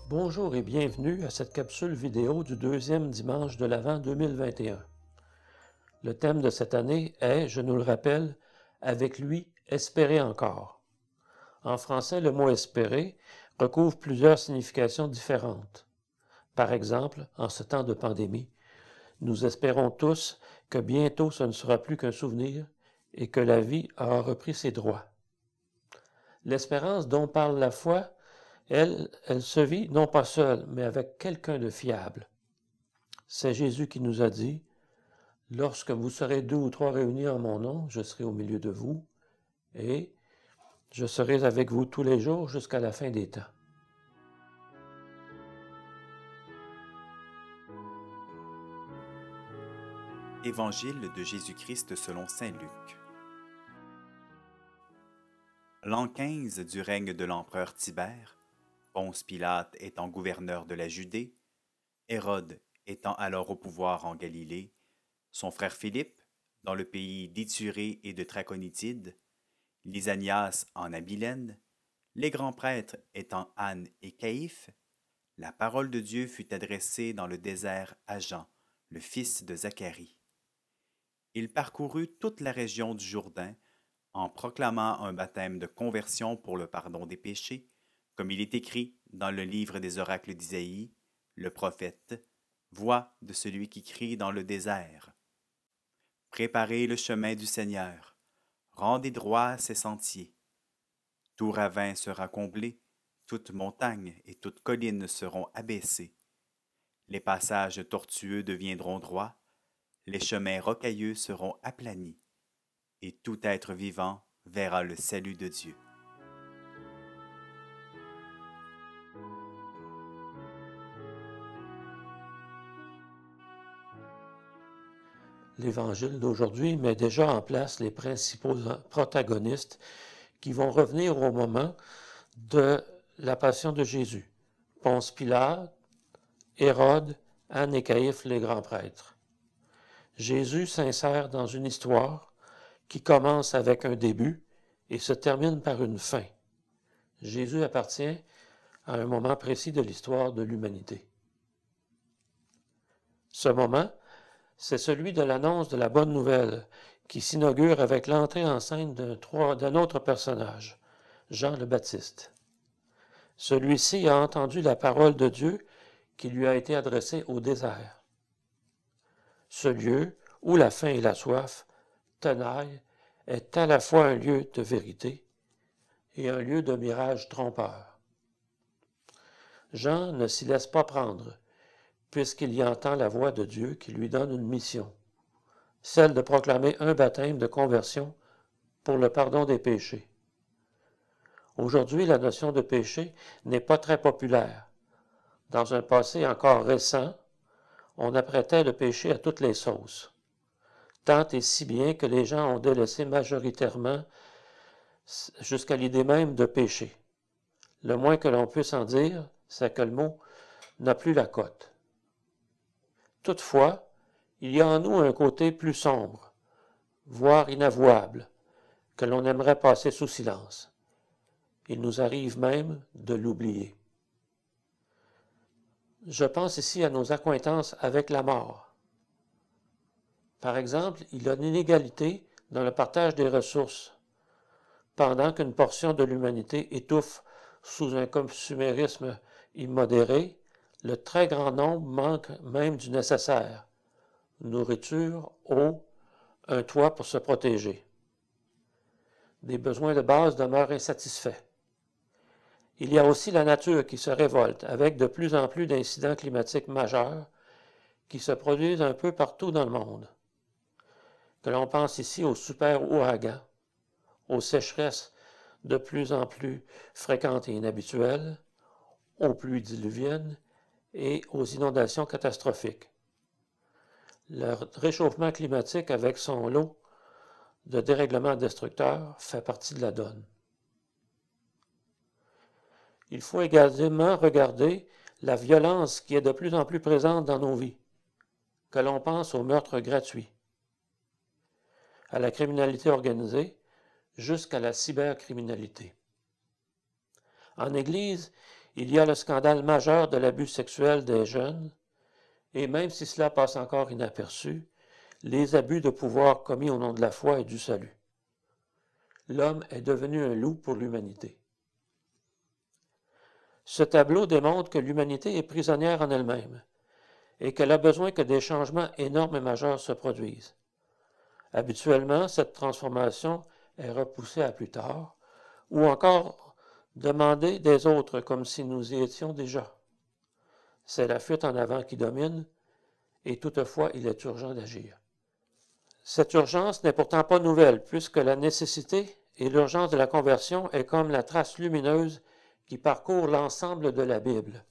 Bonjour et bienvenue à cette capsule vidéo du deuxième dimanche de l'Avent 2021. Le thème de cette année est, je nous le rappelle, « Avec lui, espérez encore ». En français, le mot « espérer » recouvre plusieurs significations différentes. Par exemple, en ce temps de pandémie, nous espérons tous que bientôt ce ne sera plus qu'un souvenir et que la vie aura repris ses droits. L'espérance dont parle la foi, elle se vit non pas seule, mais avec quelqu'un de fiable. C'est Jésus qui nous a dit, « Lorsque vous serez 2 ou 3 réunis en mon nom, je serai au milieu de vous, et je serai avec vous tous les jours jusqu'à la fin des temps. » Évangile de Jésus-Christ selon saint Luc. L'an 15 du règne de l'empereur Tibère, Ponce Pilate étant gouverneur de la Judée, Hérode étant alors au pouvoir en Galilée, son frère Philippe, dans le pays d'Ithurée et de Traconitide, Lysanias en Abilène, les grands prêtres étant Anne et Caïphe, la parole de Dieu fut adressée dans le désert à Jean, le fils de Zacharie. Il parcourut toute la région du Jourdain en proclamant un baptême de conversion pour le pardon des péchés, comme il est écrit dans le livre des oracles d'Isaïe, le prophète, « Voix de celui qui crie dans le désert. Préparez le chemin du Seigneur, rendez droit ses sentiers. Tout ravin sera comblé, toute montagne et toute colline seront abaissées. Les passages tortueux deviendront droits, les chemins rocailleux seront aplanis, et tout être vivant verra le salut de Dieu. » L'Évangile d'aujourd'hui met déjà en place les principaux protagonistes qui vont revenir au moment de la passion de Jésus. Ponce Pilate, Hérode, Anne et Caïphe, les grands prêtres. Jésus s'insère dans une histoire qui commence avec un début et se termine par une fin. Jésus appartient à un moment précis de l'histoire de l'humanité. Ce moment, c'est celui de l'annonce de la bonne nouvelle qui s'inaugure avec l'entrée en scène d'un autre personnage, Jean le Baptiste. Celui-ci a entendu la parole de Dieu qui lui a été adressée au désert. Ce lieu, où la faim et la soif tenaillent, est à la fois un lieu de vérité et un lieu de mirage trompeur. Jean ne s'y laisse pas prendre, puisqu'il y entend la voix de Dieu qui lui donne une mission, celle de proclamer un baptême de conversion pour le pardon des péchés. Aujourd'hui, la notion de péché n'est pas très populaire. Dans un passé encore récent, on apprêtait le péché à toutes les sauces, tant et si bien que les gens ont délaissé majoritairement jusqu'à l'idée même de péché. Le moins que l'on puisse en dire, c'est que le mot n'a plus la cote. Toutefois, il y a en nous un côté plus sombre, voire inavouable, que l'on aimerait passer sous silence. Il nous arrive même de l'oublier. Je pense ici à nos accointances avec la mort. Par exemple, il y a une inégalité dans le partage des ressources, pendant qu'une portion de l'humanité étouffe sous un consumérisme immodéré, le très grand nombre manque même du nécessaire, nourriture, eau, un toit pour se protéger. Des besoins de base demeurent insatisfaits. Il y a aussi la nature qui se révolte, avec de plus en plus d'incidents climatiques majeurs qui se produisent un peu partout dans le monde. Que l'on pense ici aux super ouragans, aux sécheresses de plus en plus fréquentes et inhabituelles, aux pluies diluviennes et aux inondations catastrophiques. Le réchauffement climatique avec son lot de dérèglements destructeurs fait partie de la donne. Il faut également regarder la violence qui est de plus en plus présente dans nos vies, que l'on pense aux meurtres gratuits, à la criminalité organisée, jusqu'à la cybercriminalité. En Église, Il y a le scandale majeur de l'abus sexuel des jeunes, et même si cela passe encore inaperçu, les abus de pouvoir commis au nom de la foi et du salut. L'homme est devenu un loup pour l'humanité. Ce tableau démontre que l'humanité est prisonnière en elle-même et qu'elle a besoin que des changements énormes et majeurs se produisent. Habituellement, cette transformation est repoussée à plus tard, ou encore demandée des autres comme si nous y étions déjà. C'est la fuite en avant qui domine, et toutefois il est urgent d'agir. Cette urgence n'est pourtant pas nouvelle, puisque la nécessité et l'urgence de la conversion est comme la trace lumineuse qui parcourt l'ensemble de la Bible.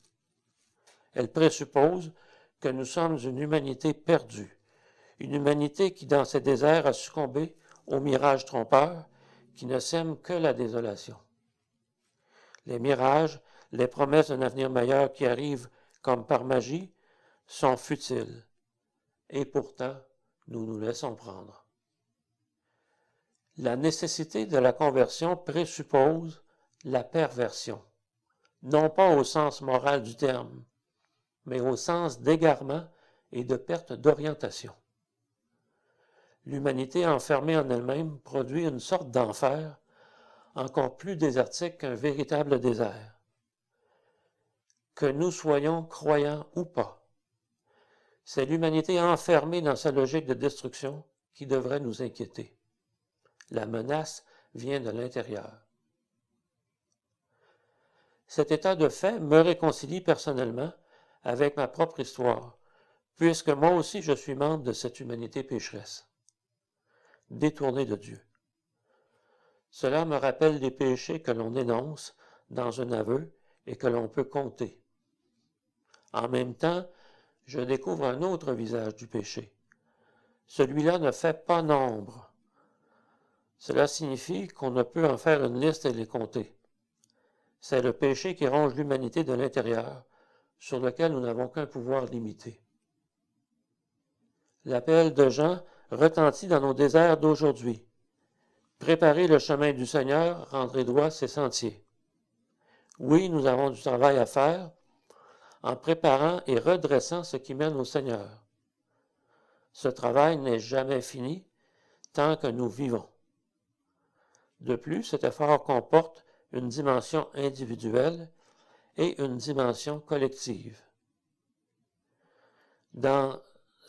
Elle présuppose que nous sommes une humanité perdue, une humanité qui, dans ses déserts, a succombé aux mirages trompeurs qui ne sèment que la désolation. Les mirages, les promesses d'un avenir meilleur qui arrivent comme par magie, sont futiles. Et pourtant, nous nous laissons prendre. La nécessité de la conversion présuppose la perversion, non pas au sens moral du terme, mais au sens d'égarement et de perte d'orientation. L'humanité enfermée en elle-même produit une sorte d'enfer encore plus désertique qu'un véritable désert. Que nous soyons croyants ou pas, c'est l'humanité enfermée dans sa logique de destruction qui devrait nous inquiéter. La menace vient de l'intérieur. Cet état de fait me réconcilie personnellement avec ma propre histoire, puisque moi aussi je suis membre de cette humanité pécheresse, détournée de Dieu. Cela me rappelle les péchés que l'on énonce dans un aveu et que l'on peut compter. En même temps, je découvre un autre visage du péché. Celui-là ne fait pas nombre. Cela signifie qu'on ne peut en faire une liste et les compter. C'est le péché qui ronge l'humanité de l'intérieur, sur lequel nous n'avons qu'un pouvoir limité. L'appel de Jean retentit dans nos déserts d'aujourd'hui. Préparez le chemin du Seigneur, rendrez droit ses sentiers. Oui, nous avons du travail à faire en préparant et redressant ce qui mène au Seigneur. Ce travail n'est jamais fini tant que nous vivons. De plus, cet effort comporte une dimension individuelle et une dimension collective. Dans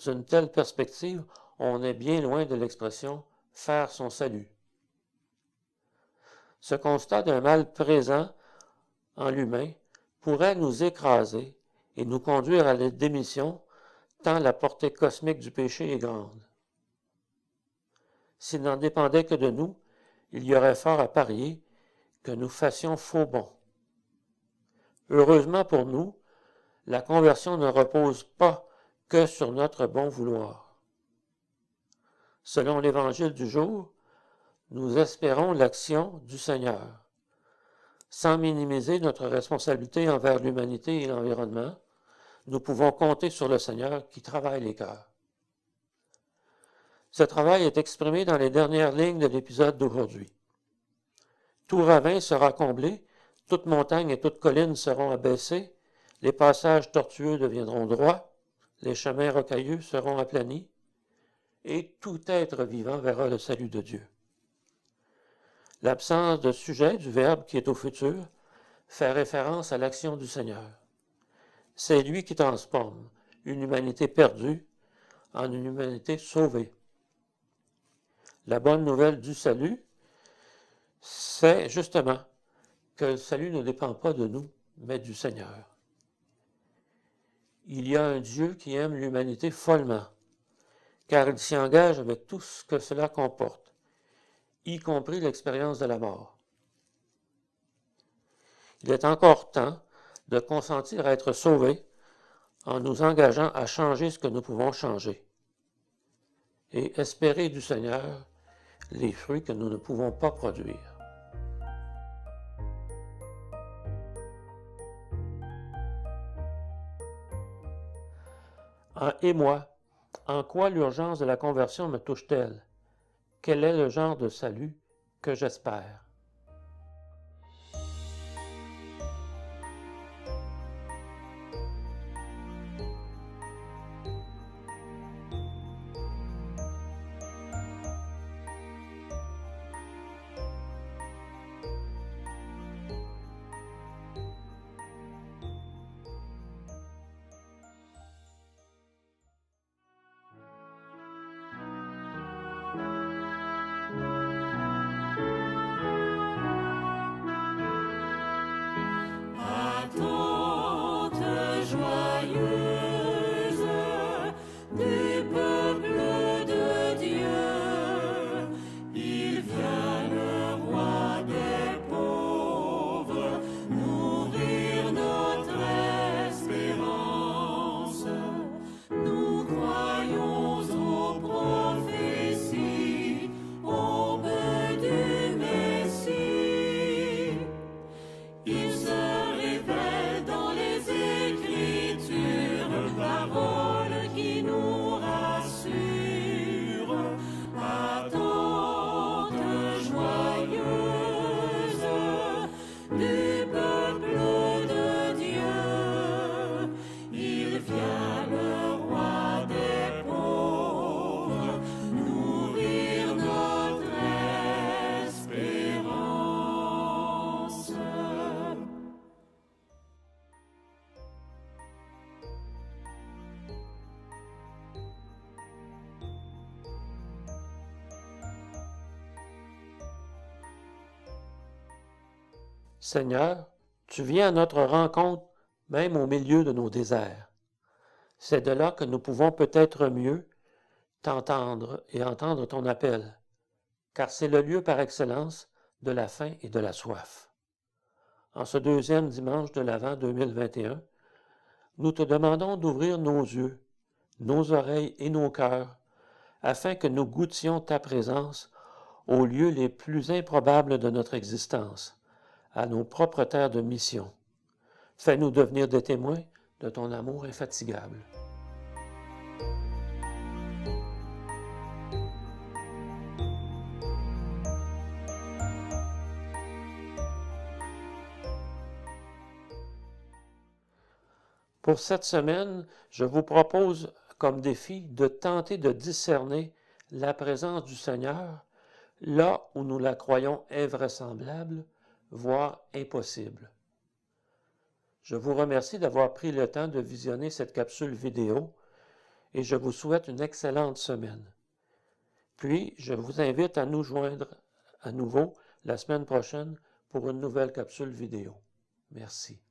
une telle perspective, on est bien loin de l'expression « faire son salut ». Ce constat d'un mal présent en l'humain pourrait nous écraser et nous conduire à la démission tant la portée cosmique du péché est grande. S'il n'en dépendait que de nous, il y aurait fort à parier que nous fassions faux bond. Heureusement pour nous, la conversion ne repose pas que sur notre bon vouloir. Selon l'Évangile du jour, nous espérons l'action du Seigneur. Sans minimiser notre responsabilité envers l'humanité et l'environnement, nous pouvons compter sur le Seigneur qui travaille les cœurs. Ce travail est exprimé dans les dernières lignes de l'épisode d'aujourd'hui. Tout ravin sera comblé, toute montagne et toute colline seront abaissées, les passages tortueux deviendront droits, les chemins rocailleux seront aplanis, et tout être vivant verra le salut de Dieu. L'absence de sujet du verbe qui est au futur fait référence à l'action du Seigneur. C'est lui qui transforme une humanité perdue en une humanité sauvée. La bonne nouvelle du salut, c'est justement que le salut ne dépend pas de nous, mais du Seigneur. Il y a un Dieu qui aime l'humanité follement, car il s'y engage avec tout ce que cela comporte, y compris l'expérience de la mort. Il est encore temps de consentir à être sauvés en nous engageant à changer ce que nous pouvons changer et espérer du Seigneur les fruits que nous ne pouvons pas produire. Et moi, en quoi l'urgence de la conversion me touche-t-elle? Quel est le genre de salut que j'espère? Seigneur, tu viens à notre rencontre même au milieu de nos déserts. C'est de là que nous pouvons peut-être mieux t'entendre et entendre ton appel, car c'est le lieu par excellence de la faim et de la soif. En ce deuxième dimanche de l'Avent 2021, nous te demandons d'ouvrir nos yeux, nos oreilles et nos cœurs, afin que nous goûtions ta présence aux lieux les plus improbables de notre existence, à nos propres terres de mission. Fais-nous devenir des témoins de ton amour infatigable. Pour cette semaine, je vous propose comme défi de tenter de discerner la présence du Seigneur là où nous la croyons invraisemblable, voire impossible. Je vous remercie d'avoir pris le temps de visionner cette capsule vidéo et je vous souhaite une excellente semaine. Puis, je vous invite à nous joindre à nouveau la semaine prochaine pour une nouvelle capsule vidéo. Merci.